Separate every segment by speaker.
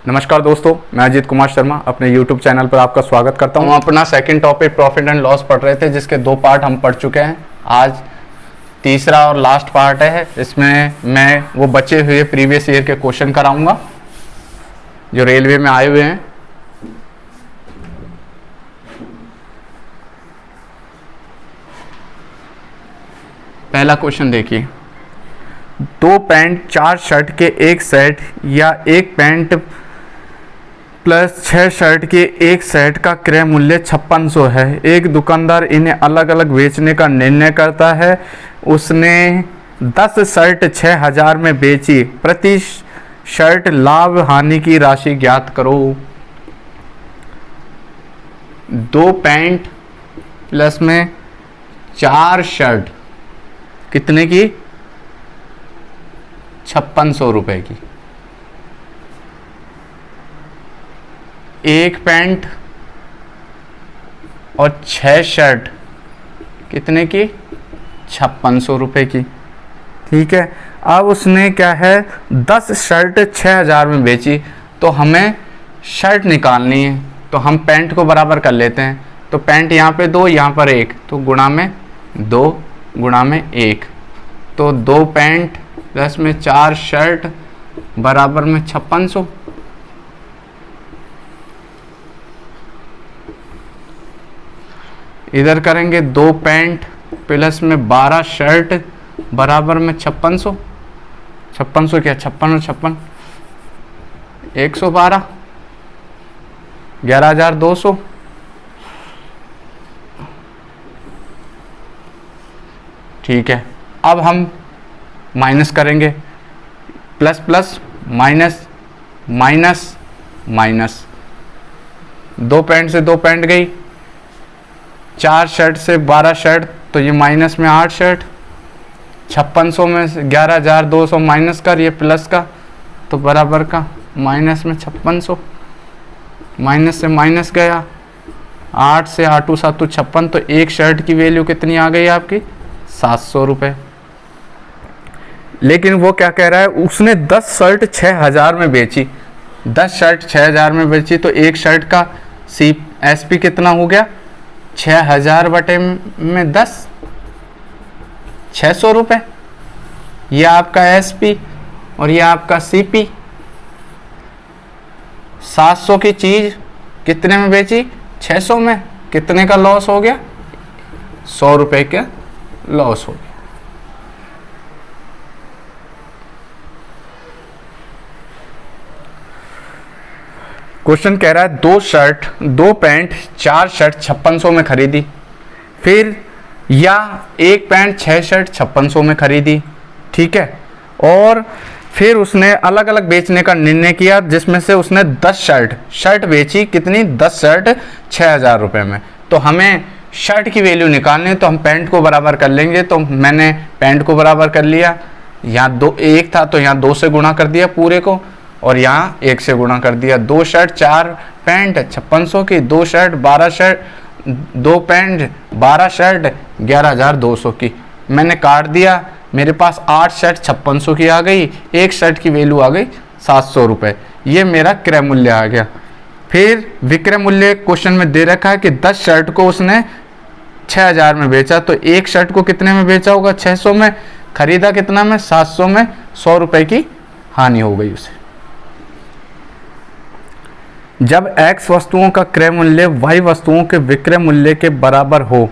Speaker 1: नमस्कार दोस्तों, मैं अजीत कुमार शर्मा अपने YouTube चैनल पर आपका स्वागत करता हूं। हम अपना second topic profit and loss पढ़ रहे थे, जिसके 2 पार्ट हम पढ़ चुके हैं। आज तीसरा और लास्ट पार्ट है। इसमें मैं वो बचे हुए प्रीवियस ईयर के क्वेश्चन कराऊंगा जो रेलवे में आए हुए हैं। पहला क्वेश्चन देखिए, 2 पैंट 4 शर्ट के एक सेट या 1 पैंट प्लस 6 शर्ट के एक सेट का क्रय मूल्य 5600 है। एक दुकानदार इन्हें अलग अलग बेचने का निर्णय करता है। उसने 10 शर्ट 6000 में बेची। प्रति शर्ट लाभ हानि की राशि ज्ञात करो। 2 पैंट प्लस में 4 शर्ट कितने की? 5600 रुपए की। 1 पैंट और 6 शर्ट कितने की? 5600 रुपए की। ठीक है। अब उसने क्या है, 10 शर्ट 6000 में बेची, तो हमें शर्ट निकालनी है। तो हम पैंट को बराबर कर लेते हैं। तो पैंट यहाँ पे 2, यहाँ पर 1, तो गुणा में 2 गुणा में 1, तो 2 पैंट प्लस में 4 शर्ट बराबर में 5600। इधर करेंगे 2 पैंट प्लस में 12 शर्ट बराबर में 5600। 5600 क्या? 56 और 56 112, 11200। ठीक है। अब हम माइनस करेंगे, plus plus minus minus minus. 2 pant से 2 पैंट गई, 4 शर्ट से 12 शर्ट, तो ये माइनस में 8 शर्ट। 5600 में 11200 माइनस कर, ये प्लस का, तो बराबर का माइनस में 5600। माइनस से माइनस गया, 8 से 8 7 56, तो एक शर्ट की वैल्यू कितनी आ गई आपकी? 700 रुपये। लेकिन वो क्या कह रहा है, उसने 10 शर्ट 6000 में बेची। 10 शर्ट 6000 में बेची, तो एक शर्ट का CSP कितना हो गया? 6000 बटे में 10, 600 रुपये। यह आपका SP और यह आपका CP। 700 की चीज कितने में बेची? 600 में। कितने का लॉस हो गया? 100 रुपये का लॉस हो गया। क्वेश्चन कह रहा है 2 पैंट 4 शर्ट 5600 में खरीदी, फिर या 1 पैंट 6 शर्ट 5600 में खरीदी। ठीक है। और फिर उसने अलग अलग बेचने का निर्णय किया, जिसमें से उसने 10 शर्ट बेची। कितनी? 10 शर्ट 6000 रुपये में। तो हमें शर्ट की वैल्यू निकालनी है, तो हम पैंट को बराबर कर लेंगे। तो मैंने पैंट को बराबर कर लिया। यहाँ 1 था, तो यहाँ 2 से गुणा कर दिया पूरे को, और यहाँ 1 से गुणा कर दिया। 2 शर्ट 4 पैंट 5600 की, 2 शर्ट 12 शर्ट, 2 पैंट 12 शर्ट 11200 की। मैंने काट दिया, मेरे पास 8 शर्ट 5600 की आ गई, एक शर्ट की वैल्यू आ गई 700 रुपये। ये मेरा क्रय मूल्य आ गया। फिर विक्रय मूल्य क्वेश्चन में दे रखा है कि 10 शर्ट को उसने 6000 में बेचा, तो एक शर्ट को कितने में बेचा होगा? 600 में। खरीदा कितना में? 700 में। 100 रुपये की हानि हो गई उसे। जब X वस्तुओं का क्रय मूल्य Y वस्तुओं के विक्रय मूल्य के बराबर हो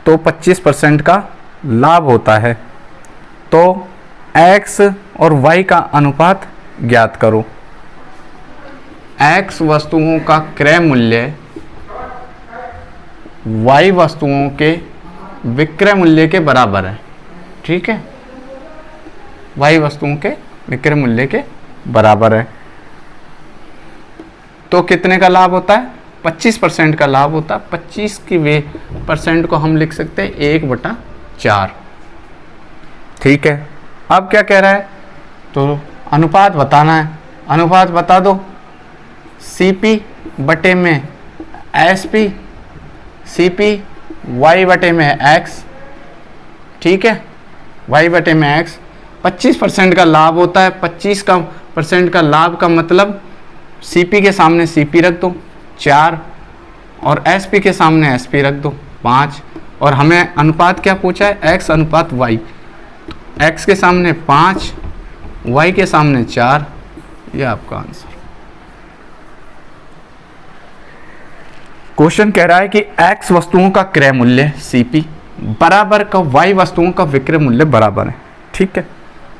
Speaker 1: तो 25% का लाभ होता है। तो X और Y का अनुपात ज्ञात करो। X वस्तुओं का क्रय मूल्य Y वस्तुओं के विक्रय मूल्य के बराबर है। ठीक है। Y वस्तुओं के विक्रय मूल्य के बराबर है, तो कितने का लाभ होता है? 25% का लाभ होता है। 25 की % को हम लिख सकते हैं 1/4। ठीक है। अब क्या कह रहा है, तो अनुपात बताना है। अनुपात बता दो। CP बटे में SP, CP Y बटे में X। ठीक है। Y बटे में X। 25% का लाभ होता है। 25% का लाभ का मतलब CP के सामने CP रख दो 4 और SP के सामने SP रख दो 5 और हमें अनुपात क्या पूछा है x अनुपात y। x के सामने 5 y के सामने 4, ये आपका आंसर। क्वेश्चन कह रहा है कि x वस्तुओं का क्रय मूल्य CP बराबर का y वस्तुओं का विक्रय मूल्य बराबर है। ठीक है,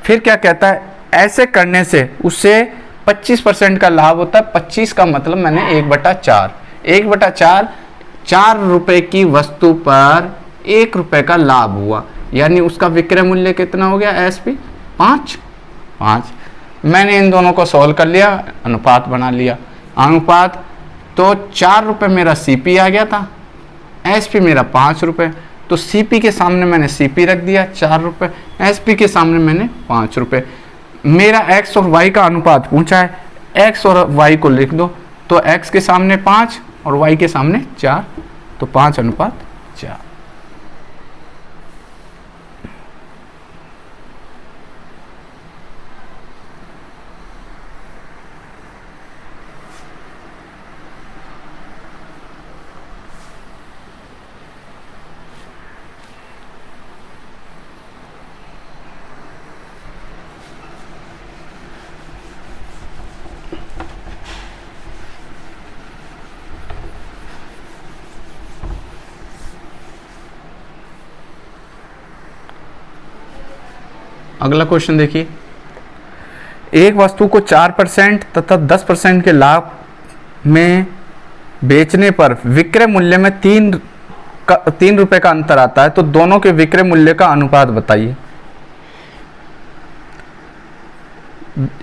Speaker 1: फिर क्या कहता है, ऐसे करने से उससे 25% का लाभ होता है। 25 का मतलब मैंने 1/4, 1/4 4 रुपए की वस्तु पर 1 रुपए का लाभ हुआ, यानी उसका विक्रय मूल्य कितना हो गया SP 5। मैंने इन दोनों को सॉल्व कर लिया, अनुपात बना लिया। अनुपात तो 4 रुपए मेरा CP आ गया था, SP मेरा 5 रुपए, तो CP के सामने मैंने CP रख दिया 4 रुपए, SP के सामने मैंने 5 रुपए। मेरा x और y का अनुपात पूछा है, x और y को लिख दो, तो x के सामने 5 और y के सामने 4, तो 5:4। अगला क्वेश्चन देखिए, एक वस्तु को 4% तथा 10% के लाभ में बेचने पर विक्रय मूल्य में 3 रुपए का अंतर आता है, तो दोनों के विक्रय मूल्य का अनुपात बताइए।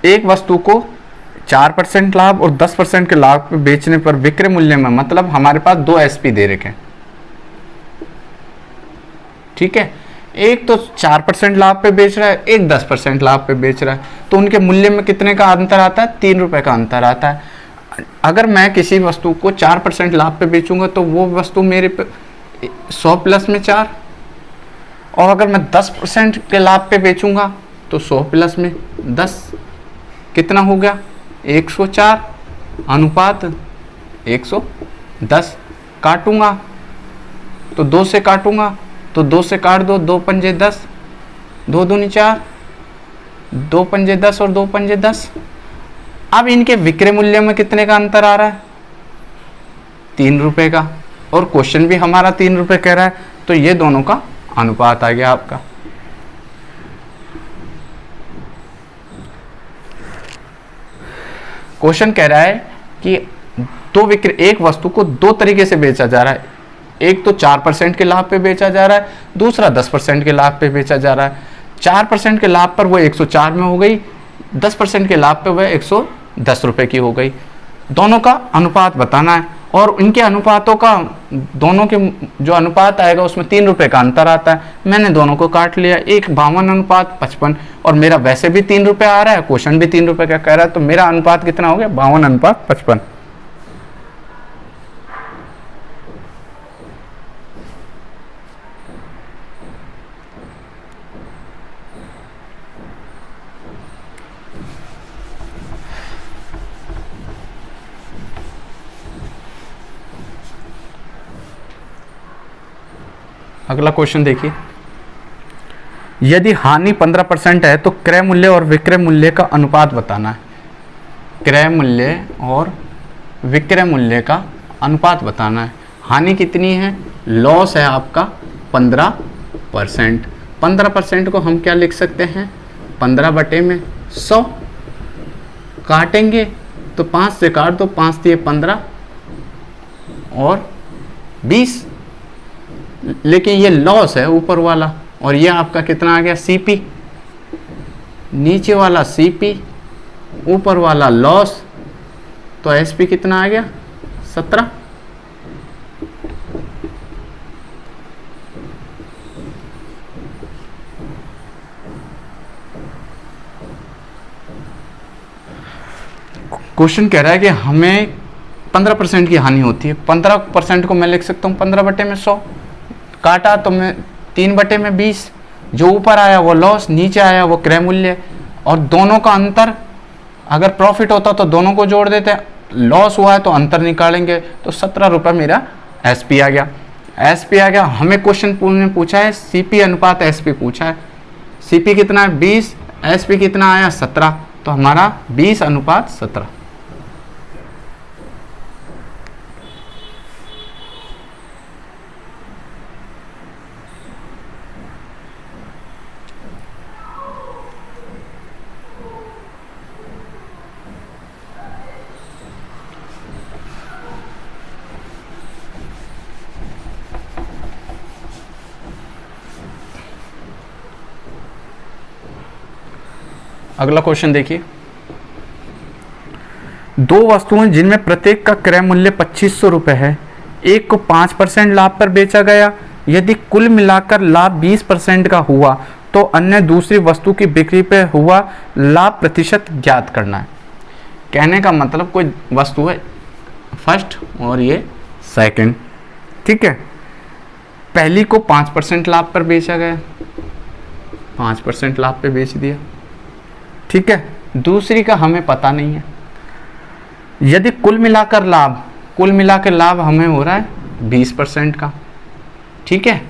Speaker 1: एक वस्तु को 4% लाभ और 10% के लाभ में बेचने पर विक्रय मूल्य में, मतलब हमारे पास 2 SP दे रखे हैं। ठीक है, एक तो 4% लाभ पे बेच रहा है, एक 10% लाभ पे बेच रहा है, तो उनके मूल्य में कितने का अंतर आता है, 3 रुपए का अंतर आता है। अगर मैं किसी वस्तु को 4% लाभ पे बेचूंगा तो वो वस्तु मेरे पे 100 प्लस में 4, और अगर मैं 10% के लाभ पे बेचूंगा तो 100 प्लस में 10, कितना हो गया 104, अनुपात 110। काटूंगा तो 2 से काटूंगा तो 2 से काट दो, 2 पंजे 10, 2 दूनी 4, 2 पंजे 10 और 2 पंजे 10। अब इनके विक्रय मूल्य में कितने का अंतर आ रहा है, 3 रुपए का, और क्वेश्चन भी हमारा 3 रुपए कह रहा है, तो ये दोनों का अनुपात आ गया आपका। क्वेश्चन कह रहा है कि एक वस्तु को 2 तरीके से बेचा जा रहा है, एक तो 4% के लाभ पे बेचा जा रहा है, दूसरा 10% के लाभ पे बेचा जा रहा है। 4% के लाभ पर वो 104 में हो गई, 10% के लाभ पे वह 110 रुपए की हो गई। दोनों का अनुपात बताना है, और इनके अनुपातों का, दोनों के जो अनुपात आएगा उसमें 3 रुपए का अंतर आता है। मैंने दोनों को काट लिया, एक 52:55, और मेरा वैसे भी 3 रुपए आ रहा है, क्वेश्चन भी 3 रुपए का कह रहा है, तो मेरा अनुपात कितना हो गया 52:55। अगला क्वेश्चन देखिए, यदि हानि 15% है तो क्रय मूल्य और विक्रय मूल्य का अनुपात बताना है। क्रय मूल्य और विक्रय मूल्य का अनुपात बताना है। हानि कितनी है, लॉस है आपका 15%। 15% को हम क्या लिख सकते हैं, 15/100। काटेंगे तो 5 से काट दो, 5 दिए 15 और 20, लेकिन ये लॉस है ऊपर वाला, और ये आपका कितना आ गया CP। नीचे वाला CP, ऊपर वाला लॉस, तो SP कितना आ गया 17। क्वेश्चन कह रहा है कि हमें 15% की हानि होती है। 15% को मैं लिख सकता हूँ 15/100। काटा तो मैं 3/20, जो ऊपर आया वो लॉस, नीचे आया वो क्रय मूल्य, और दोनों का अंतर, अगर प्रॉफिट होता तो दोनों को जोड़ देते, लॉस हुआ है तो अंतर निकालेंगे, तो 17 रुपये मेरा एसपी आ गया। एसपी आ गया। हमें क्वेश्चन में पूछा है सीपी अनुपात एसपी पूछा है। सीपी कितना है 20, एसपी कितना आया 17, तो हमारा 20:17। अगला क्वेश्चन देखिए, दो वस्तुएं जिनमें प्रत्येक का क्रय मूल्य 2500 रुपये है, एक को 5% लाभ पर बेचा गया। यदि कुल मिलाकर लाभ 20% का हुआ तो अन्य दूसरी वस्तु की बिक्री पे हुआ लाभ प्रतिशत ज्ञात करना है। कहने का मतलब कोई वस्तु है फर्स्ट और ये सेकंड, ठीक है। पहली को 5% लाभ पर बेचा गया, 5% लाभ पे बेच दिया, ठीक है। दूसरी का हमें पता नहीं है। यदि कुल मिलाकर लाभ हमें हो रहा है 20% का, ठीक है।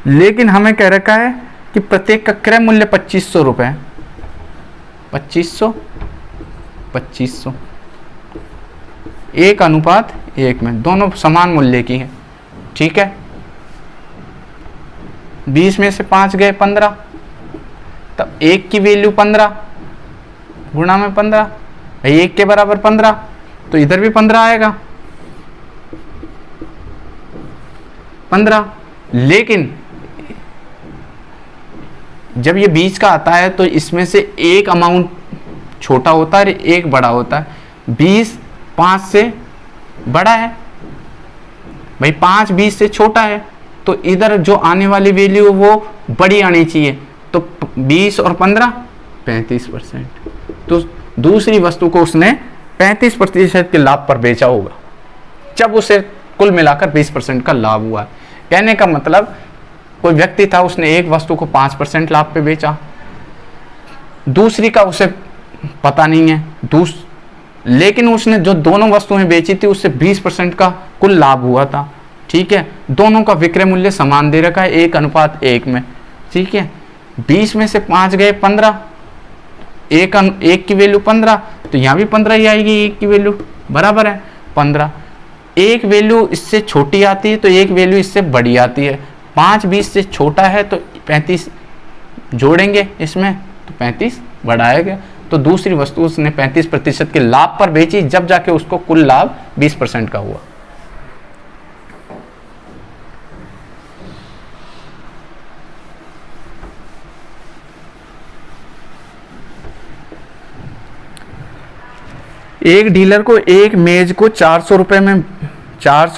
Speaker 1: लेकिन हमें कह रखा है कि प्रत्येक का क्रय मूल्य 2500 रुपये, 2500 1:1 में, दोनों समान मूल्य की है, ठीक है। 20 में से 5 गए 15, तब 1 की वैल्यू 15 गुणा में 15, 1 के बराबर 15, तो इधर भी 15 आएगा 15। लेकिन जब ये बीच का आता है तो इसमें से एक अमाउंट छोटा होता है और एक बड़ा होता है। 20 5 से बड़ा है भाई, 5 20 से छोटा है, तो इधर जो आने वाली वैल्यू वो बड़ी आनी चाहिए। तो 20 और 15 35%, तो दूसरी वस्तु को उसने 35% के लाभ पर बेचा होगा जब उसे कुल मिलाकर 20% का लाभ हुआ। कहने का मतलब कोई व्यक्ति था, उसने एक वस्तु को 5% लाभ पे बेचा, दूसरी का उसे पता नहीं है, लेकिन उसने जो दोनों वस्तुएं बेची थी उससे 20% का कुल लाभ हुआ था, ठीक है। दोनों का विक्रय मूल्य समान दे रखा है 1:1 में, ठीक है। 20 में से 5 गए 15, एक की वैल्यू 15, तो यहाँ भी 15 ही आएगी, एक की वैल्यू बराबर है 15। एक वैल्यू इससे छोटी आती है तो एक वैल्यू इससे बड़ी आती है। 5 20 से छोटा है तो 35 जोड़ेंगे इसमें, तो 35 बढ़ाएगा। तो दूसरी वस्तु उसने 35% के लाभ पर बेची, जब जाके उसको कुल लाभ 20% का हुआ। एक डीलर को एक मेज को 400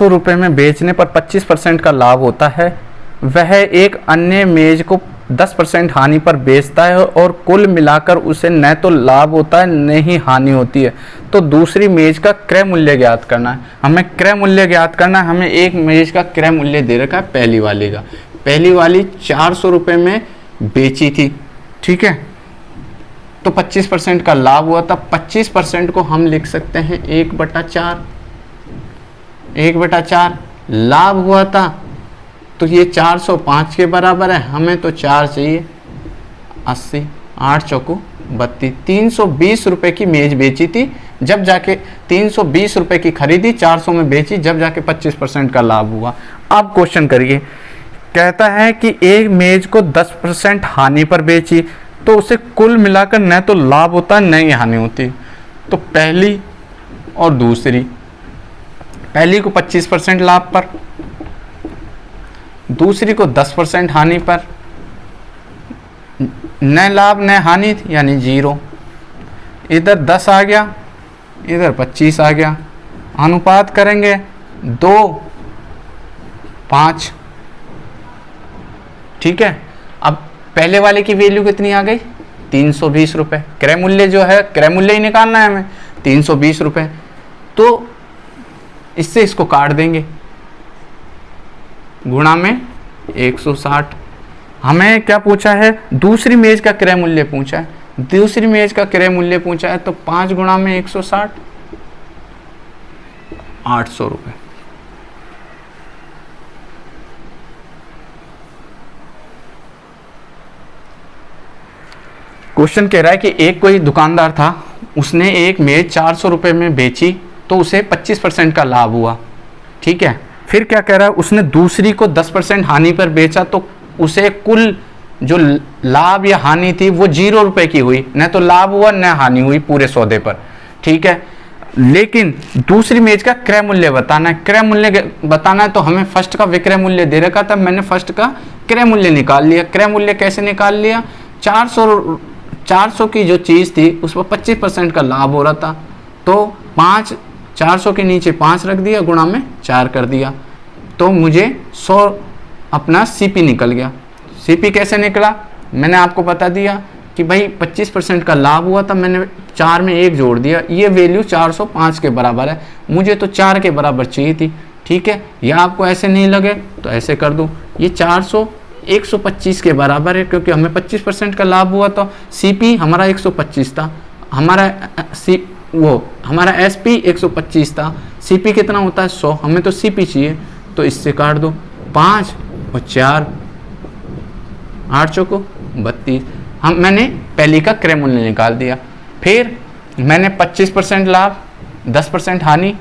Speaker 1: रुपये में बेचने पर 25% का लाभ होता है। वह एक अन्य मेज को 10% हानि पर बेचता है और कुल मिलाकर उसे न तो लाभ होता है न ही हानि होती है। तो दूसरी मेज का क्रय मूल्य ज्ञात करना है। हमें क्रय मूल्य ज्ञात करना है। हमें एक मेज का क्रय मूल्य दे रखा है पहली वाली का। पहली वाली 400 रुपये में बेची थी, ठीक है, तो 25% का लाभ हुआ था। 25% को हम लिख सकते हैं 1/4, 1/4 लाभ हुआ था, तो ये 405 के बराबर है। हमें तो 4 चाहिए, 80, 8 चौको 32, 320 रुपये की मेज बेची थी, जब जाके 320 रुपये की खरीदी, 400 में बेची, जब जाके 25% का लाभ हुआ। अब क्वेश्चन करिए, कहता है कि एक मेज को 10% हानि पर बेची, तो उसे कुल मिलाकर न तो लाभ होता न ही हानि होती। तो पहली और दूसरी, पहली को 25% लाभ पर, दूसरी को 10% हानि पर, न लाभ न हानि यानी 0। इधर 10 आ गया, इधर 25 आ गया। अनुपात करेंगे 2:5, ठीक है। अब पहले वाले की वैल्यू कितनी आ गई 320 रुपये। क्रय मूल्य जो है, क्रय मूल्य ही निकालना है हमें, 320 रुपये। तो इससे इसको काट देंगे, गुणा में 160। हमें क्या पूछा है, दूसरी मेज का क्रय मूल्य पूछा है। दूसरी मेज का क्रय मूल्य पूछा है तो 5 गुणा में 160, 800 रुपये। क्वेश्चन कह रहा है कि एक कोई दुकानदार था, उसने एक मेज 400 रुपये में बेची तो उसे 25% का लाभ हुआ। ठीक है, फिर क्या कह रहा है, उसने दूसरी को 10% हानि पर बेचा तो उसे कुल जो लाभ या हानि थी वो 0 रुपये की हुई, न तो लाभ हुआ न हानि हुई पूरे सौदे पर। ठीक है, लेकिन दूसरी मेज का क्रय मूल्य बताना है। क्रय मूल्य बताना है तो हमें फर्स्ट का विक्रय मूल्य दे रखा था, मैंने फर्स्ट का क्रय मूल्य निकाल लिया। क्रय मूल्य कैसे निकाल लिया, 400 की जो चीज़ थी उस पर 25% का लाभ हो रहा था, तो 400 के नीचे 5 रख दिया, गुणा में 4 कर दिया, तो मुझे 100 अपना सीपी निकल गया। सीपी कैसे निकला, मैंने आपको बता दिया कि भाई 25% का लाभ हुआ था, मैंने 4 में 1 जोड़ दिया, ये वैल्यू 405 के बराबर है, मुझे तो 4 के बराबर चाहिए थी। ठीक है, या आपको ऐसे नहीं लगे तो ऐसे कर दो, ये 400 125 के बराबर है, क्योंकि हमें 25% का लाभ हुआ तो सीपी हमारा 125 था, हमारा एसपी 125 था, सीपी कितना होता है 100, हमें तो सीपी चाहिए, तो इससे काट दो 5 और 4, 8 चौको 32। मैंने पहली का क्रय मूल्य निकाल दिया। फिर मैंने 25% लाभ 10% हानि,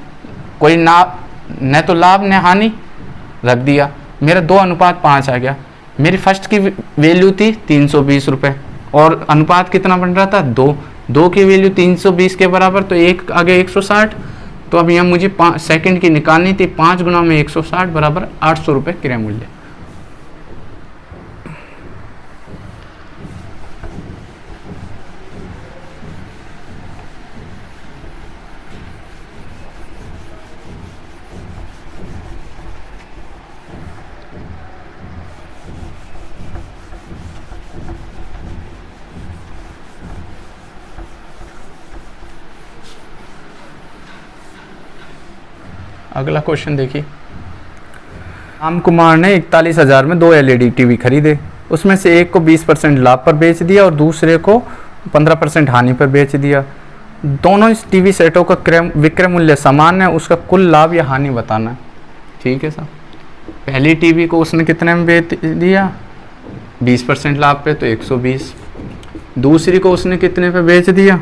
Speaker 1: कोई न तो लाभ न हानि रख दिया, मेरा 2:5 आ गया। मेरी फर्स्ट की वैल्यू थी 320 रुपये और अनुपात कितना बन रहा था 2 की वैल्यू 320 के बराबर, तो एक आगे 160, तो अब यहाँ मुझे सेकंड की निकालनी थी, 5 गुणा में 160 बराबर 800 रुपये क्रय मूल्य। अगला क्वेश्चन देखिए, राम कुमार ने 41,000 में 2 LED टीवी खरीदे, उसमें से एक को 20% लाभ पर बेच दिया और दूसरे को 15% हानि पर बेच दिया। दोनों इस टीवी सेटों का विक्रय मूल्य समान है, उसका कुल लाभ या हानि बताना है। ठीक है साहब, पहली टीवी को उसने कितने में बेच दिया 20% लाभ पे, तो 120। दूसरी को उसने कितने पे बेच दिया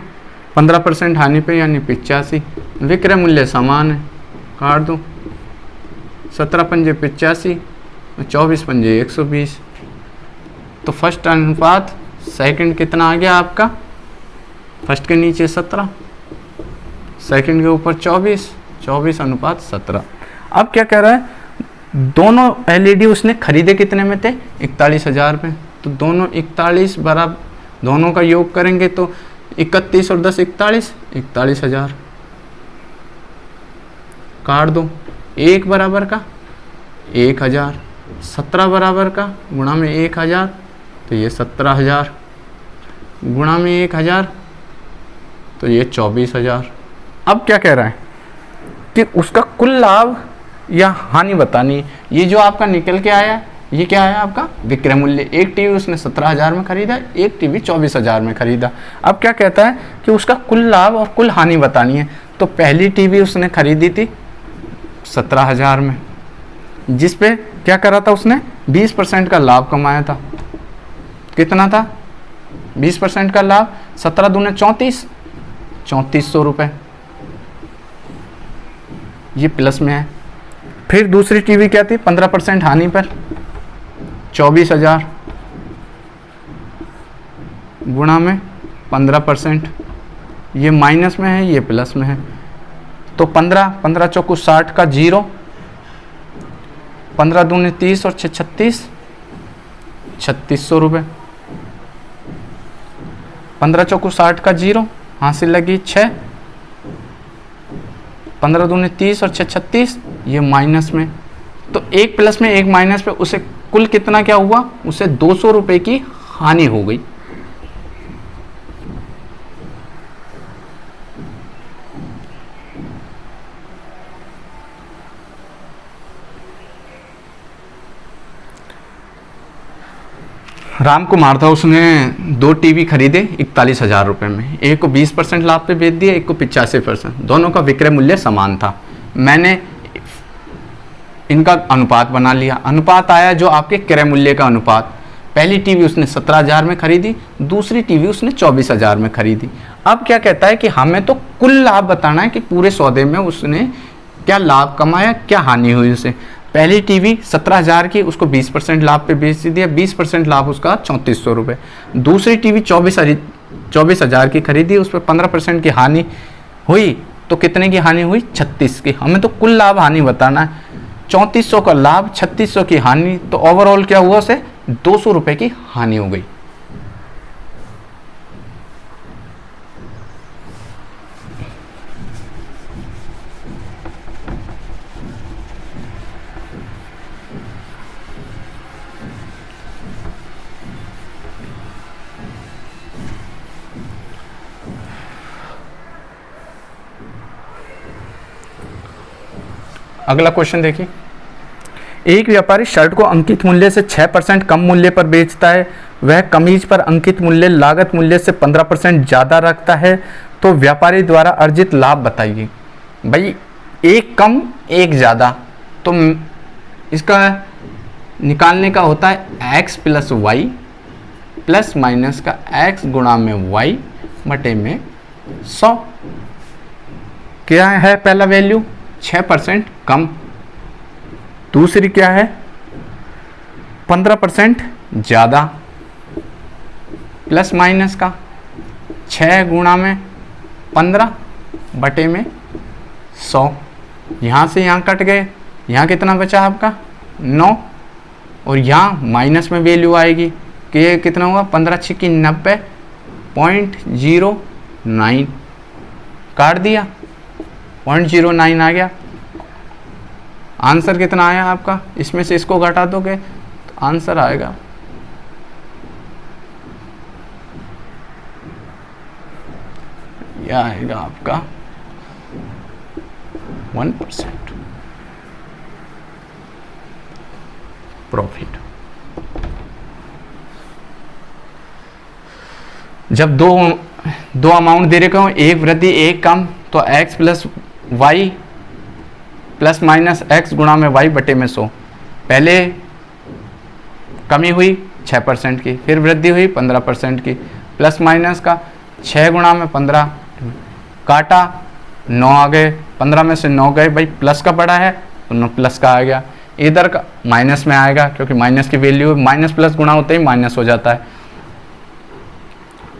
Speaker 1: 15% हानि पे, यानी 85। विक्रय मूल्य समान है, काट दो, 17 पंजे 85, 24 पंजे 120, तो फर्स्ट अनुपात सेकंड कितना आ गया आपका, फर्स्ट के नीचे 17, सेकंड के ऊपर 24 अनुपात 17। अब क्या कह रहा है, दोनों LED उसने खरीदे कितने में थे 41,000 में, तो दोनों 41 बराबर, दोनों का योग करेंगे तो 31 और 10 41,000, काट दो, 1 बराबर का 1,000, 17 बराबर का गुणा में 1,000, तो ये 17,000 गुणा में 1,000, तो ये 24,000। अब क्या कह रहा है कि उसका कुल लाभ या हानि बतानी। ये जो आपका निकल के आया ये क्या है आपका विक्रय मूल्य। एक टीवी उसने 17,000 में खरीदा, एक टीवी 24,000 में खरीदा। अब क्या कहता है कि उसका कुल लाभ और कुल हानि बतानी है। तो पहली टीवी उसने खरीदी थी 17,000 में, जिस पे क्या करा था उसने 20% का लाभ कमाया था। कितना था 20% का लाभ, 17 दूने 3400 रुपये, ये प्लस में है। फिर दूसरी टीवी क्या थी 15% हानि पर 24,000 गुणा में 15%, ये माइनस में है ये प्लस में है, तो 15 चौको 60 का 0, 15 दूने 30 और 36 3600 रुपये, 15 चौको 60 का 0 हासिल लगी 6, 15 दूने 30 और 36, ये माइनस में, तो एक प्लस में एक माइनस पे, उसे कुल कितना क्या हुआ, उसे 200 रुपये की हानि हो गई। राम कुमार था, उसने 2 टीवी खरीदे 41,000 रुपये में। एक को 20% लाभ पे बेच दिया, एक को 85%। दोनों का विक्रय मूल्य समान था। मैंने इनका अनुपात बना लिया। अनुपात आया जो आपके क्रय मूल्य का अनुपात। पहली टीवी उसने 17,000 में खरीदी, दूसरी टीवी उसने 24,000 में खरीदी। अब क्या कहता है कि हमें तो कुल लाभ बताना है कि पूरे सौदे में उसने क्या लाभ कमाया, क्या हानि हुई उसे। पहली टीवी 17,000 की, उसको 20% लाभ पे बेच दिया, 20% लाभ उसका 3400 रुपये। दूसरी टीवी 24,000 की खरीदी, उस पर 15% की हानि हुई, तो कितने की हानि हुई? 36 की। हमें तो कुल लाभ हानि बताना है। 3400 का लाभ, 3600 की हानि, तो ओवरऑल क्या हुआ? उसे 200 रुपये की हानि हो गई। अगला क्वेश्चन देखिए। एक व्यापारी शर्ट को अंकित मूल्य से 6% कम मूल्य पर बेचता है। वह कमीज पर अंकित मूल्य लागत मूल्य से 15% ज़्यादा रखता है, तो व्यापारी द्वारा अर्जित लाभ बताइए। भाई एक कम एक ज़्यादा, तो इसका निकालने का होता है x plus y plus minus का x गुणा में y बटे में 100। क्या है पहला वैल्यू? 6% कम। दूसरी क्या है? 15% ज़्यादा, प्लस माइनस का 6 गुणा में 15 बटे में 100। यहाँ से यहाँ कट गए, यहाँ कितना बचा आपका? 9। और यहाँ माइनस में वैल्यू आएगी कि ये कितना हुआ? 15 छिक्की 90.09 काट दिया, 0.09 आ गया। आंसर कितना आया आपका? इसमें से इसको घटा दोगे तो आंसर आएगा यह आएगा आपका 1% प्रॉफिट। जब दो अमाउंट दे रखे हो, एक वृद्धि एक कम, तो x plus y plus minus x गुणा में y बटे में 100। पहले कमी हुई 6% की, फिर वृद्धि हुई 15% की, प्लस माइनस का 6 गुणा में 15 काटा, 9 आ गए, 15 में से 9 गए, भाई प्लस का बड़ा है तो 9 प्लस का आ गया। इधर का माइनस में आएगा क्योंकि माइनस की वैल्यू, माइनस प्लस गुणा होते ही माइनस हो जाता है।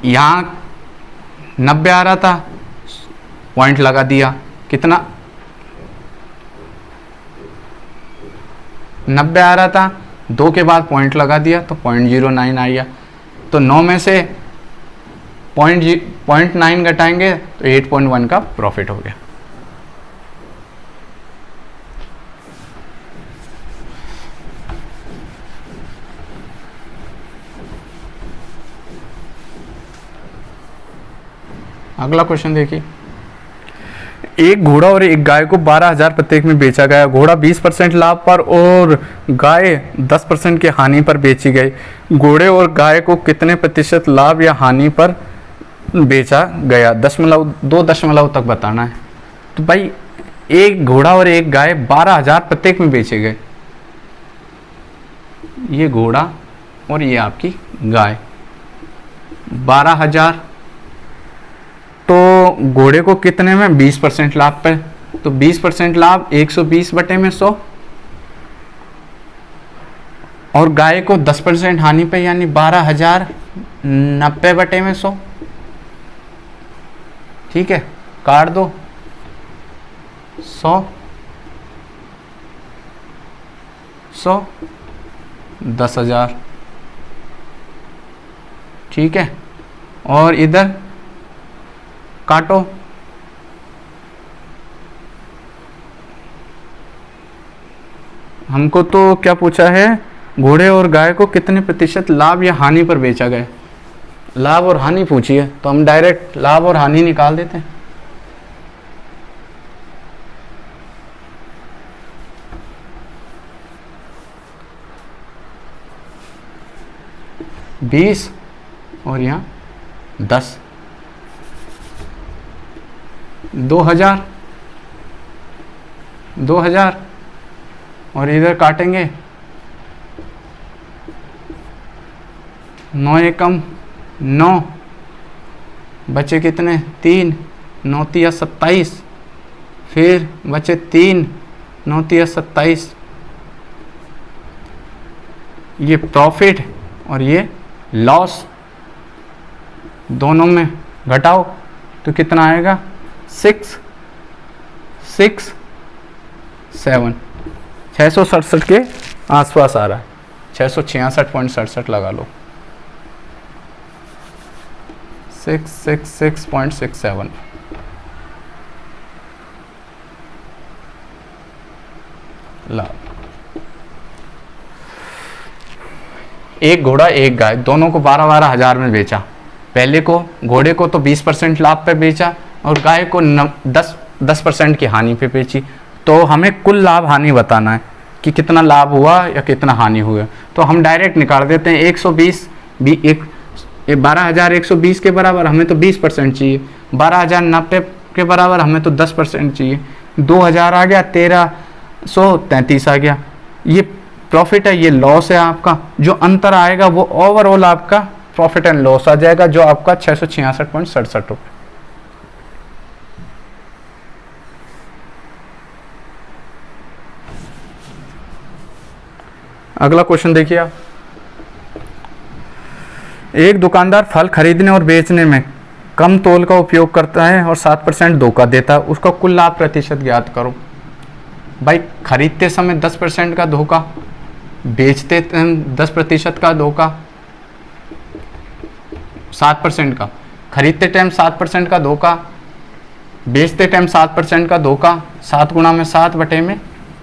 Speaker 1: यहाँ 90 आ रहा था, पॉइंट लगा दिया, कितना? 90 आ रहा था, 2 के बाद पॉइंट लगा दिया तो 0.09 आ गया। तो 9 में से 0.9 घटाएंगे तो 8.1 का प्रॉफिट हो गया। अगला क्वेश्चन देखिए। एक घोड़ा और एक गाय को 12,000 प्रत्येक में बेचा गया। घोड़ा 20% लाभ पर और गाय 10% की हानि पर बेची गई। घोड़े और गाय को कितने प्रतिशत लाभ या हानि पर बेचा गया? 2 दशमलव तक बताना है। तो भाई एक घोड़ा और एक गाय 12,000 प्रत्येक में बेचे गए। ये घोड़ा और ये आपकी गाय 12,000, तो घोड़े को कितने में? 20% लाभ पर, तो 20% लाभ 120 बटे में 100, और गाय को 10% हानि पे यानी 12,000 90 बटे में 100। ठीक है, काट दो 100 10,000। ठीक है, और इधर काटो, हमको तो क्या पूछा है? घोड़े और गाय को कितने प्रतिशत लाभ या हानि पर बेचा गया। लाभ और हानि पूछी है तो हम डायरेक्ट लाभ और हानि निकाल देते हैं। 20 और यहाँ 10, 2000 2000 और इधर काटेंगे 9 एकम 9, बचे कितने 3, 9 तिया 27, फिर बचे 3, 9 तिया 27। ये प्रॉफिट और ये लॉस दोनों में घटाओ तो कितना आएगा 6, 6, 7, 667 के आसपास आ रहा है, 666.67 लगा लो, 666.67। ला एक घोड़ा एक गाय दोनों को 12-12 हज़ार में बेचा। पहले को घोड़े को तो 20% लाभ पे बेचा और गाय को 10% की हानि पे बेची। तो हमें कुल लाभ हानि बताना है कि कितना लाभ हुआ या कितना हानि हुआ। तो हम डायरेक्ट निकाल देते हैं 120 12,120 के बराबर हमें तो 20% चाहिए, 12,090 के बराबर हमें तो 10% चाहिए, 2,000 आ गया, 1,333 आ गया। ये प्रॉफिट है, ये लॉस है आपका। जो अंतर आएगा वो ओवरऑल आपका प्रॉफिट एंड लॉस आ जाएगा, जो आपका 666.67 रुपये। अगला क्वेश्चन देखिए आप। एक दुकानदार फल खरीदने और बेचने में कम तोल का उपयोग करता है और 7% धोखा देता है, उसका कुल लाभ प्रतिशत ज्ञात करो। भाई खरीदते समय 10% का धोखा, बेचते 10% का धोखा, 7% का, खरीदते टाइम 7% का धोखा, बेचते टाइम 7% का धोखा। 7 गुणा में 7 बटे में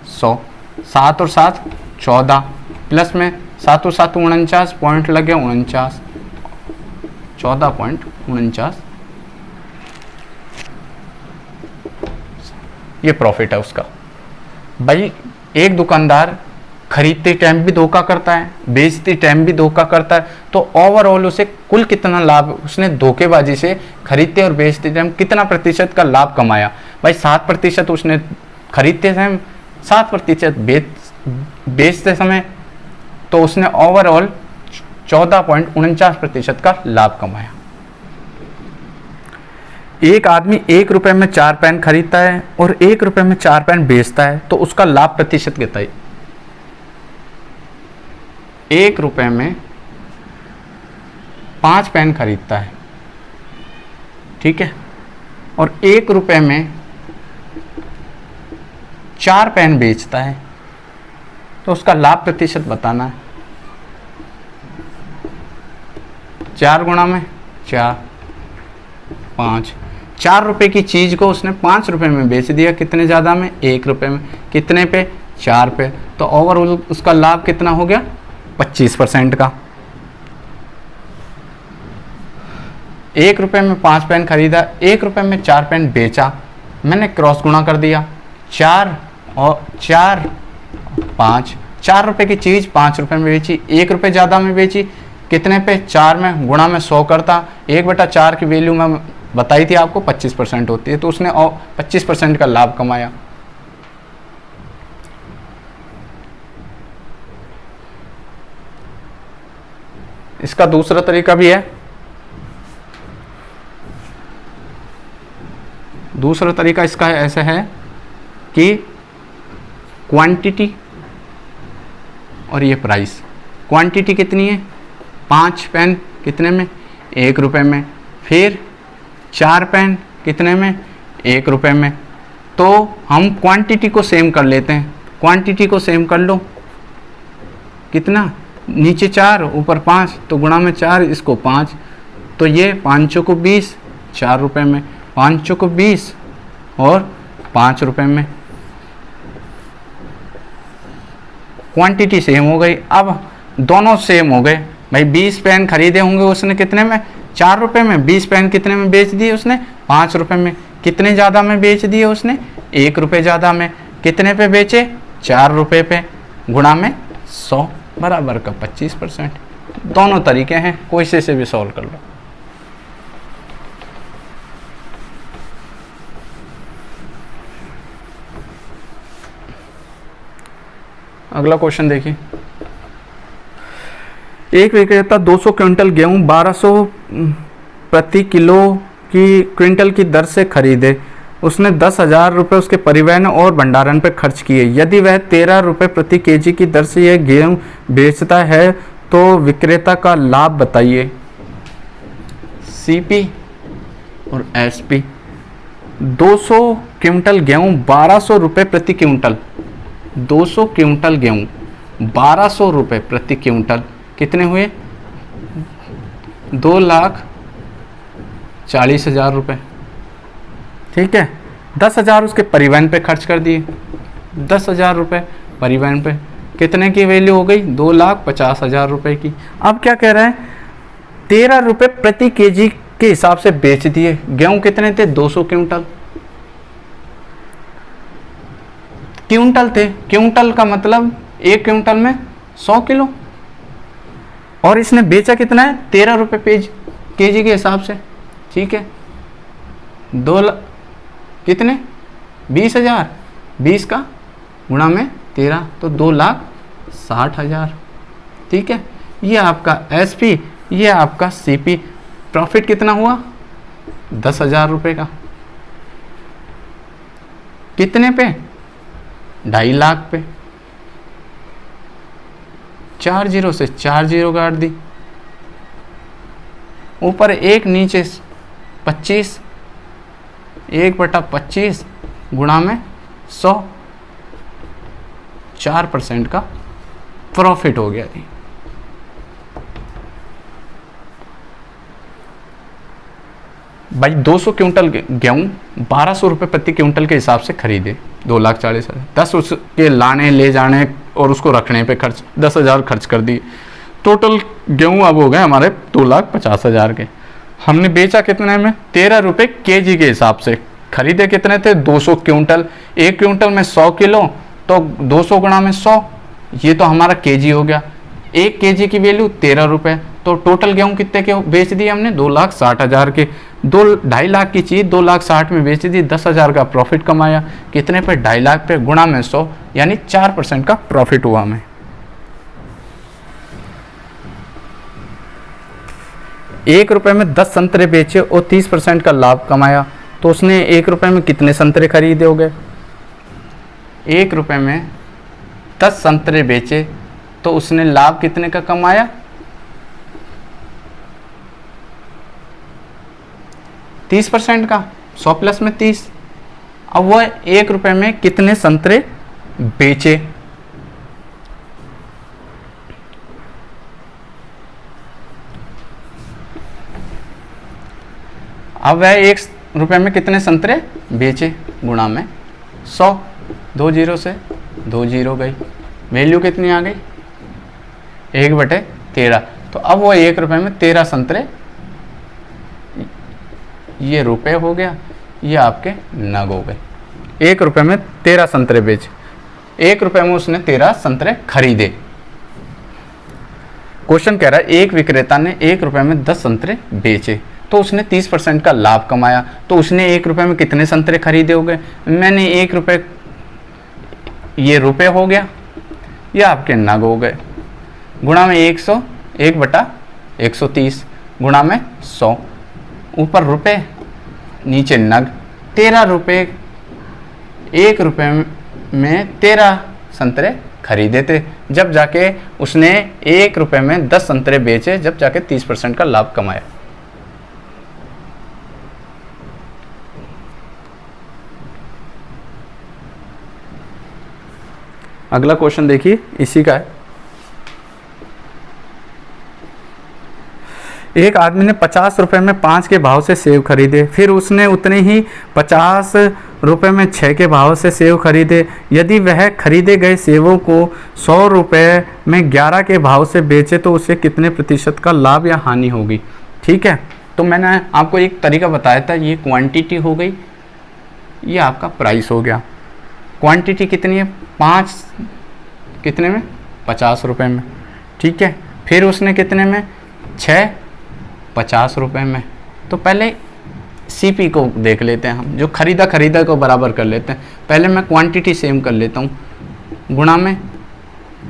Speaker 1: 100, 7 और 7 14, प्लस में 7 और 7 49, पॉइंट लगे 49, 14.49। ये प्रॉफिट है उसका। भाई एक दुकानदार खरीदते टाइम भी धोखा करता है, बेचते टाइम भी धोखा करता है, तो ओवरऑल उसे कुल कितना लाभ, उसने धोखेबाजी से खरीदते और बेचते टाइम कितना प्रतिशत का लाभ कमाया। भाई 7% उसने खरीदते समय, 7% बेचते समय, तो उसने ओवरऑल 14.49% का लाभ कमाया। एक आदमी 1 रुपए में 4 पेन खरीदता है और 1 रुपए में 4 पेन बेचता है, तो उसका लाभ प्रतिशत कितना है। 1 रुपए में 5 पेन खरीदता है, ठीक है, और 1 रुपए में 4 पेन बेचता है, तो उसका लाभ प्रतिशत बताना है। 4 गुणा में 4, 5, 4 रुपए की चीज को उसने 5 रुपए में बेच दिया, कितने ज्यादा में, 1 रुपए में, कितने पे, 4 पे, तो ओवरऑल उसका लाभ कितना हो गया, 25% का। 1 रुपए में 5 पेन खरीदा, 1 रुपए में 4 पेन बेचा, मैंने क्रॉस गुणा कर दिया, 4 और 4, 5, 4 रुपए की चीज 5 रुपए में बेची, 1 रुपए ज्यादा में बेची, कितने पे, 4 में, गुणा में 100 करता, 1/4 की वैल्यू में बताई थी आपको 25% होती है, तो उसने 25% का लाभ कमाया। इसका दूसरा तरीका भी है। दूसरा तरीका इसका ऐसे है कि क्वांटिटी और ये प्राइस। क्वांटिटी कितनी है, 5 पेन कितने में, 1 रुपए में, फिर 4 पेन कितने में, 1 रुपए में। तो हम क्वांटिटी को सेम कर लेते हैं, क्वांटिटी को सेम कर लो, कितना, नीचे 4 ऊपर 5, तो गुणा में 4, इसको 5, तो ये 5 को 20, 4 रुपए में, 5 को 20 और 5 रुपए में। क्वांटिटी सेम हो गई। अब दोनों सेम हो गए। भाई 20 पेन खरीदे होंगे उसने कितने में, 4 रुपए में, 20 पेन कितने में बेच दिए उसने, 5 रुपए में, कितने ज़्यादा में बेच दिए उसने, 1 रुपए ज़्यादा में, कितने पे बेचे, 4 रुपए पे, गुणा में 100 बराबर का 25%। दोनों तरीके हैं, कोई से भी सॉल्व कर लो। अगला क्वेश्चन देखिए, एक विक्रेता 200 क्विंटल गेहूं 1200 प्रति किलो की क्विंटल की दर से खरीदे। उसने 10,000 रुपये उसके परिवहन और भंडारण पर खर्च किए। यदि वह 13 रुपये प्रति केजी की दर से यह गेहूं बेचता है तो विक्रेता का लाभ बताइए। सीपी और एसपी। 200 क्विंटल गेहूं 1200 रुपये प्रति क्विंटल, 200 क्विंटल गेहूं 1200 रुपये प्रति क्विंटल कितने हुए? 2,40,000 रुपये। ठीक है, 10,000 उसके परिवहन पे खर्च कर दिए, 10,000 रुपये परिवहन पे, कितने की वैल्यू हो गई? 2,50,000 रुपये की। अब क्या कह रहा है? 13 रुपये प्रति केजी के हिसाब से बेच दिए। गेहूं कितने थे? 200 क्विंटल। क्विंटल थे, क्विंटल का मतलब एक क्विंटल में 100 किलो, और इसने बेचा कितना है? 13 रुपये केजी के हिसाब से। ठीक है, 2 कितने? 20,000, 20 का गुणा में 13 तो 2,60,000। ठीक है, ये आपका एसपी, ये आपका सीपी। प्रॉफिट कितना हुआ? 10,000 रुपये का। कितने पे? 2.5 लाख पे। 4 जीरो से 4 जीरो काट दी, ऊपर एक नीचे 25, 1/25 गुणा में 100, 4% का प्रॉफिट हो गया थी। भाई 200 क्विंटल गेहूं 1200 रुपये प्रति क्विंटल के हिसाब से खरीदे, 2,40,000। 10 उसके लाने ले जाने और उसको रखने पे खर्च 10,000 खर्च कर दिए। टोटल गेहूं अब हो गए हमारे 2,50,000 के। हमने बेचा कितने में? 13 रुपये केजी के हिसाब से। खरीदे कितने थे? 200 क्विंटल। एक क्विंटल में 100 किलो, तो 200 गुणा में 100, ये तो हमारा केजी हो गया। एक केजी की वैल्यू 13 रुपये, तो टोटल गेहूं कितने के बेच दिए हमने? 2,60,000 के। 2.5 लाख की चीज़ 2,60,000 में बेच दी, 10,000 का प्रॉफिट कमाया। कितने पे? 2.5 लाख पे, गुणा में 100, यानी 4% का प्रॉफिट हुआ हमें। 1 रुपये में 10 संतरे बेचे और 30% का लाभ कमाया, तो उसने 1 रुपये में कितने संतरे खरीदे होंगे? 1 रुपये में 10 संतरे बेचे तो उसने लाभ कितने का कमाया? 30% का, 100 प्लस में 30। अब वह 1 रुपये में कितने संतरे बेचे? अब वह 1 रुपये में कितने संतरे बेचे गुणा में 100, 2 जीरो से 2 जीरो गई, वैल्यू कितनी आ गई? 1/13। तो अब वो 1 रुपये में 13 संतरे, ये रुपए हो गया, ये आपके नग हो गए। 1 रुपये में 13 संतरे बेचे, 1 रुपये में उसने 13 संतरे खरीदे। क्वेश्चन कह रहा है एक विक्रेता ने 1 रुपये में 10 संतरे बेचे, तो उसने 30% का लाभ कमाया, तो उसने 1 रुपये में कितने संतरे खरीदे होंगे? मैंने 1 रुपये, ये रुपए हो गया, ये आपके नग हो गए, गुणा में 100, 1/130 गुणा में 100, ऊपर रुपए नीचे नग। 13 रुपये, 1 रुपये में 13 संतरे खरीदे थे, जब जाके उसने 1 रुपये में 10 संतरे बेचे, जब जाके 30% का लाभ कमाया। अगला क्वेश्चन देखिए, इसी का है। एक आदमी ने 50 रुपये में 5 के भाव से सेब खरीदे, फिर उसने उतने ही 50 रुपये में 6 के भाव से सेब खरीदे। यदि वह खरीदे गए सेबों को 100 रुपये में 11 के भाव से बेचे तो उसे कितने प्रतिशत का लाभ या हानि होगी? ठीक है, तो मैंने आपको एक तरीका बताया था, ये क्वांटिटी हो गई, ये आपका प्राइस हो गया। क्वांटिटी कितनी है? 5 कितने में? 50 रुपये में। ठीक है, फिर उसने कितने में, 6 50 रुपये में। तो पहले सीपी को देख लेते हैं हम, जो खरीदा को बराबर कर लेते हैं। पहले मैं क्वांटिटी सेम कर लेता हूँ, गुणा में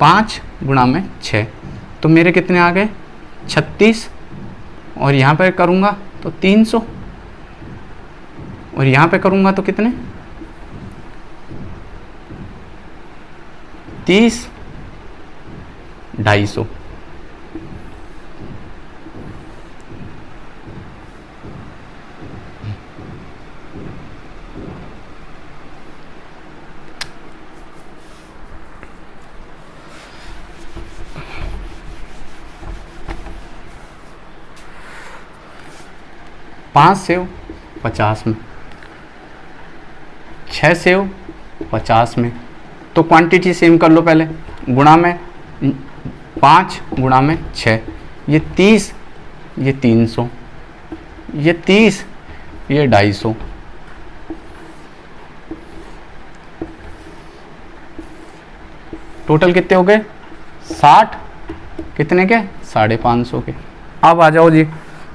Speaker 1: 5 गुणा में 6, तो मेरे कितने आ गए 36, और यहाँ पे करूँगा तो 300, और यहाँ पे करूँगा तो कितने 30, 250। पाँच सेव 50 में, 6 सेव 50 में, तो क्वांटिटी सेम कर लो पहले, गुणा में 5 गुणा में 6, ये 30, ये 300, ये 30, ये 250, टोटल कितने हो गए 60, कितने के 550 के। अब आ जाओ जी,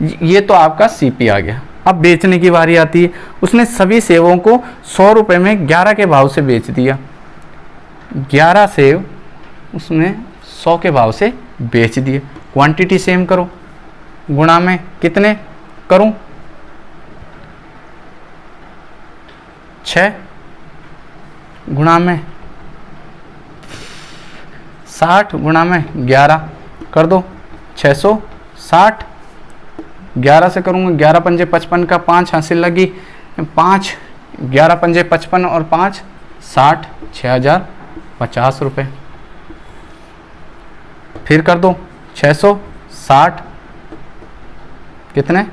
Speaker 1: ये तो आपका सीपी आ गया। अब बेचने की बारी आती है। उसने सभी सेवों को 100 रुपये में 11 के भाव से बेच दिया। 11 सेव उसने 100 के भाव से बेच दिए। क्वांटिटी सेम करो, गुणा में कितने करूं 6 गुणा में 60 गुणा में 11 कर दो 660। 11 से करूँगा, 11 पंजे 55 का 5 हासिल लगी, 5 11 पंजे 55 और 5 60, 6050 रुपये। फिर कर दो 660, कितने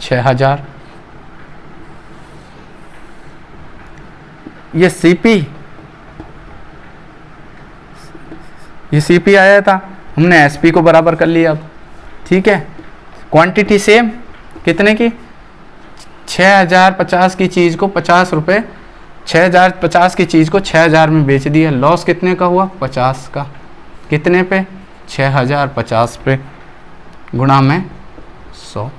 Speaker 1: 6000। ये सीपी आया था, हमने एसपी को बराबर कर लिया। अब ठीक है, क्वांटिटी सेम, कितने की 6050 की चीज़ को 50 रुपये, 6050 की चीज़ को 6000 में बेच दिया। लॉस कितने का हुआ 50 का, कितने पे 6050 पे, गुणा में 100।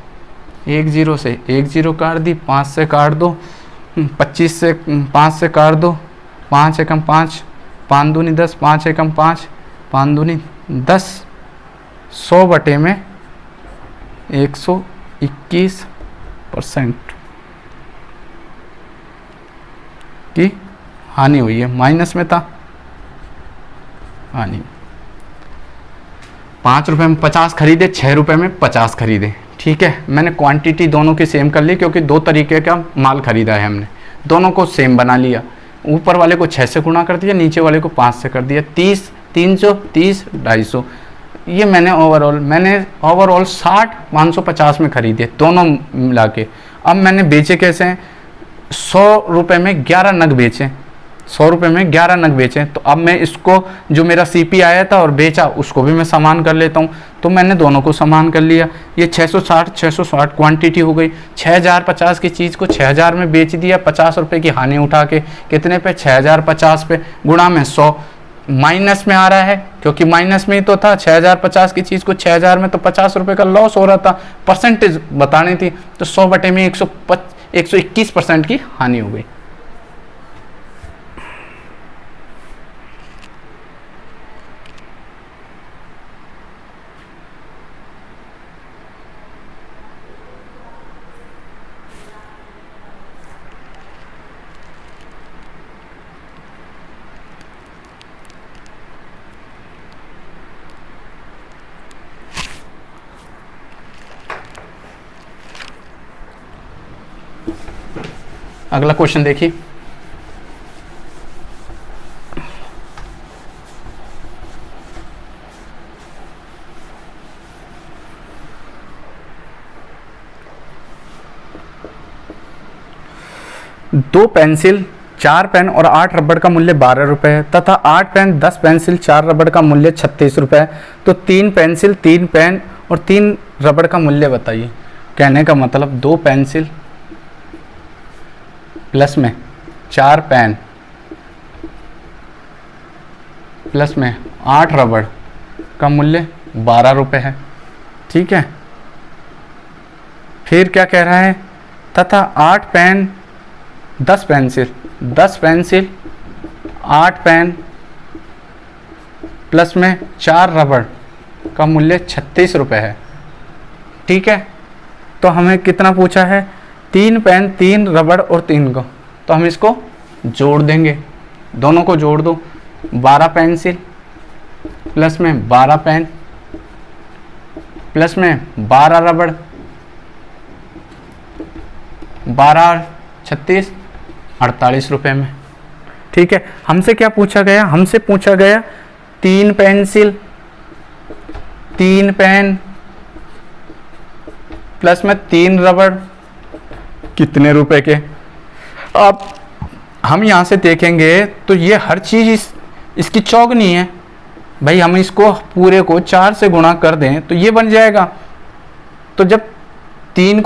Speaker 1: 1 0 से 1 0 काट दी, 5 से काट दो, 25 से 5 से काट दो, 5 एकम 5, 5 दूनी 10, 5 एकम 5, 5 दूनी 10, 100 बटे में 121% की हानि हुई है। माइनस में था हानि। 5 रुपये में 50 खरीदे, 6 रुपये में 50 खरीदे। ठीक है, मैंने क्वांटिटी दोनों की सेम कर ली, क्योंकि 2 तरीके का माल खरीदा है हमने, दोनों को सेम बना लिया। ऊपर वाले को 6 से गुणा कर दिया, नीचे वाले को 5 से कर दिया। 30, 300, 30, 250। ये मैंने ओवरऑल 60 550 में खरीदे दोनों मिला के। अब मैंने बेचे कैसे हैं, 100 रुपये में 11 नग बेचे, 100 रुपये में 11 नग बेचे। तो अब मैं इसको, जो मेरा सीपी आया था और बेचा, उसको भी मैं समान कर लेता हूँ। तो मैंने दोनों को समान कर लिया। ये 660 क्वांटिटी हो गई। 6050 की चीज़ को 6000 में बेच दिया, 50 रुपये की हानि उठा के, कितने पे 6050 पे, गुणा में 100। माइनस में आ रहा है, क्योंकि माइनस में ही तो था। 6050 की चीज़ को 6000 में, तो 50 रुपये का लॉस हो रहा था। परसेंटेज बतानी थी, तो 100 बटे में 121% की हानि हो गई। अगला क्वेश्चन देखिए। दो पेंसिल, 4 पेन और 8 रबड़ का मूल्य 12 रुपये है, तथा 8 पेन, 10 पेंसिल, 4 रबड़ का मूल्य 36 रुपये है। तो 3 पेंसिल, 3 पेन और 3 रबड़ का मूल्य बताइए। कहने का मतलब 2 पेंसिल प्लस में 4 पेन प्लस में 8 रबड़ का मूल्य 12 रुपये है। ठीक है, फिर क्या कह रहा है, तथा 8 पेन 10 पेंसिल 8 पेन प्लस में 4 रबड़ का मूल्य 36 रुपये है। ठीक है, तो हमें कितना पूछा है, 3 पेन 3 रबड़ और 3 को, तो हम इसको जोड़ देंगे, दोनों को जोड़ दो। 12 पेंसिल प्लस में 12 पेन प्लस में 12 रबड़, 12 36 48 रुपये में। ठीक है, हमसे क्या पूछा गया, हमसे पूछा गया 3 पेंसिल 3 पेन प्लस में 3 रबड़ कितने रुपए के। अब हम यहाँ से देखेंगे तो ये हर चीज़ इसकी चौगनी है भाई, हम इसको पूरे को 4 से गुणा कर दें तो ये बन जाएगा। तो जब 3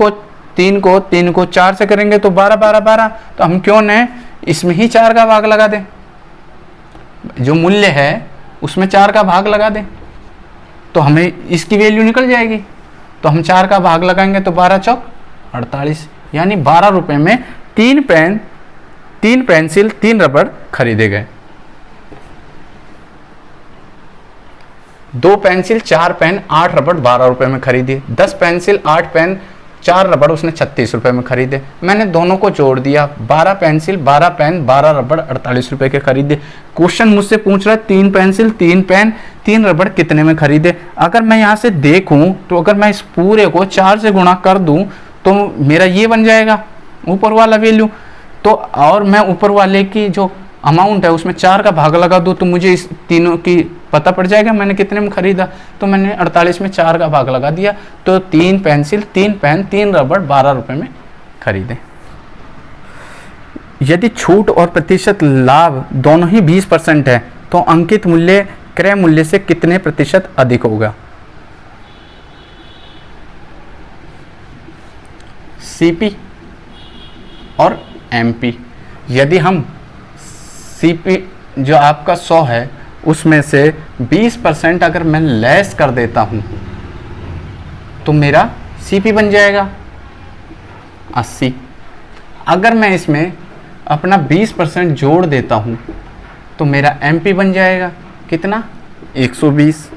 Speaker 1: को 4 से करेंगे तो 12 12 12, तो हम क्यों न इसमें ही 4 का भाग लगा दें, जो मूल्य है उसमें 4 का भाग लगा दें तो हमें इसकी वैल्यू निकल जाएगी। तो हम 4 का भाग लगाएंगे तो 12 चौक 48, यानी 12 रुपये में 3 पेन 3 पेंसिल 3 रबड़ खरीदे गए। 2 पेंसिल 4 पेन 8 रबड़ 12 रुपये में खरीदी। 10 पेंसिल 8 पेन 4 रबड़ उसने 36 रुपये में खरीदे। मैंने दोनों को जोड़ दिया, 12 पेंसिल 12 पेन 12 रबड़ 48 रुपये के खरीदे। क्वेश्चन मुझसे पूछ रहा है 3 पेंसिल 3 पेन 3 रबड़ कितने में खरीदे। अगर मैं यहाँ से देखूँ तो अगर मैं इस पूरे को 4 से गुणा कर दूँ तो मेरा ये बन जाएगा ऊपर वाला वैल्यू। तो और मैं ऊपर वाले की जो अमाउंट है उसमें 4 का भाग लगा दूँ तो मुझे इस तीनों की पता पड़ जाएगा मैंने कितने में खरीदा। तो मैंने 48 में 4 का भाग लगा दिया, तो 3 पेंसिल 3 पेन 3 रबड़ 12 रुपये में खरीदे। यदि छूट और प्रतिशत लाभ दोनों ही 20% है तो अंकित मूल्य क्रय मूल्य से कितने प्रतिशत अधिक होगा। सीपी और एमपी। यदि हम सीपी जो आपका 100 है उसमें से 20% अगर मैं लेस कर देता हूं तो मेरा सीपी बन जाएगा 80। अगर मैं इसमें अपना 20% जोड़ देता हूं तो मेरा एमपी बन जाएगा कितना 120।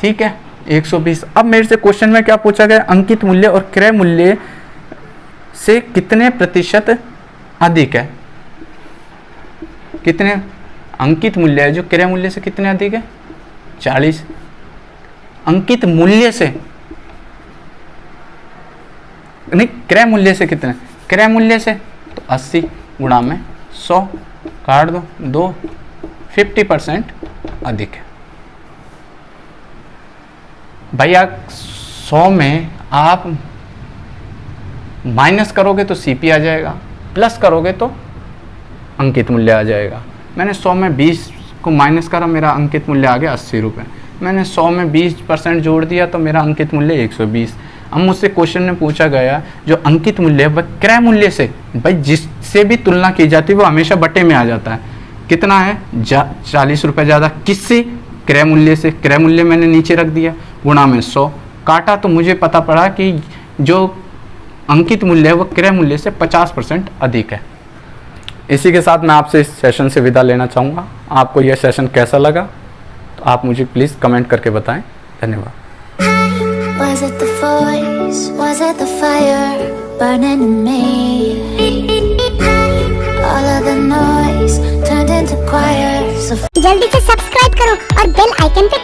Speaker 1: ठीक है 120। अब मेरे से क्वेश्चन में क्या पूछा गया, अंकित मूल्य और क्रय मूल्य से कितने प्रतिशत अधिक है। कितने अंकित मूल्य है जो क्रय मूल्य से कितने अधिक है 40। अंकित मूल्य से नहीं, क्रय मूल्य से कितने, क्रय मूल्य से तो 80 गुणा में 100 काट दो 50% अधिक है। भैया 100 में आप माइनस करोगे तो सीपी आ जाएगा, प्लस करोगे तो अंकित मूल्य आ जाएगा। मैंने 100 में 20 को माइनस करा, मेरा अंकित मूल्य आ गया 80 रुपये। मैंने 100 में 20% जोड़ दिया तो मेरा अंकित मूल्य 120। अब मुझसे क्वेश्चन में पूछा गया जो अंकित मूल्य है वह क्रय मूल्य से, भाई जिससे भी तुलना की जाती है वो हमेशा बटे में आ जाता है। कितना है 40 रुपये ज़्यादा, किससे, क्रय मूल्य से। क्रय मूल्य मैंने नीचे रख दिया, गुणा में 100 काटा तो मुझे पता पड़ा कि जो अंकित मूल्य है वो क्रय मूल्य से 50% अधिक है। इसी के साथ मैं आपसे इस सेशन से विदा लेना चाहूँगा। आपको यह सेशन कैसा लगा तो आप मुझे प्लीज़ कमेंट करके बताएं। धन्यवाद।
Speaker 2: Was it the voice? Was it the fire burning in me? All of the noise turned into choirs of...
Speaker 3: जल्दी से सब्सक्राइब करो और बेल आइकन पे